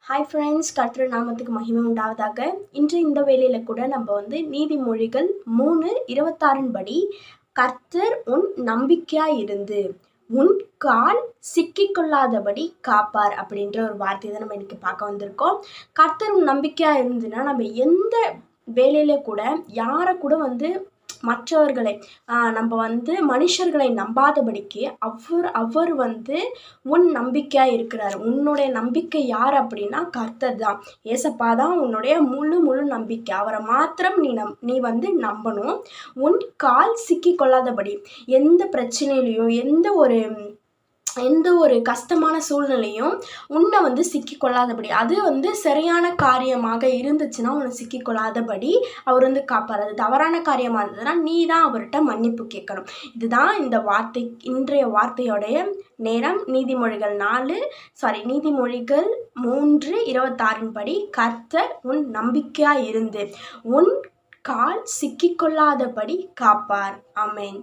Hi friends, கர்த்தர் நாமத்துக்கு மகிமை உண்டாவதாக. இன்று இந்த வேளையில் கூட நம்ம நீதிமொழிகள் 3:26 படி கர்த்தர் உன் நம்பிக்கையாக இருந்து உன் கால் சிக்கிக்கொள்ளாதபடி காப்பார் அப்படின்ற ஒரு வார்த்தையை தான் நம்ம இன்னைக்கு பார்க்க வந்திருக்கோம். கர்த்தர் உன் நம்பிக்கையாக இருந்துன்னா நம்ம எந்த வேலையில கூட யாரை கூட மற்றவர்களை நம்ம மனுஷர்களை நம்பாதபடிக்கு அவர் உன் நம்பிக்கையாக இருக்கிறார். உன்னுடைய நம்பிக்கை யார் அப்படின்னா கர்த்தர் தான். ஏசப்பா தான் உன்னுடைய முழு நம்பிக்கை. அவரை மாத்திரம் நீ நம்பணும். உன் கால் சிக்கி கொள்ளாதபடி எந்த பிரச்சனையிலையும் எந்த ஒரு கஷ்டமான சூழ்நிலையும் உன்னை சிக்கி கொள்ளாதபடி, அது சரியான காரியமாக இருந்துச்சுன்னா உன்னை சிக்கி கொள்ளாதபடி அவர் காப்பார். அது தவறான காரியமாக இருந்ததுன்னா நீ தான் அவர்கிட்ட மன்னிப்பு கேட்கணும். இதுதான் இன்றைய வார்த்தையோடைய நேரம். நீதிமொழிகள் 3:26 படி கர்த்தர் உன் நம்பிக்கையாக இருந்து உன் கால் சிக்கிக்கொள்ளாதபடி காப்பார். ஆமென்.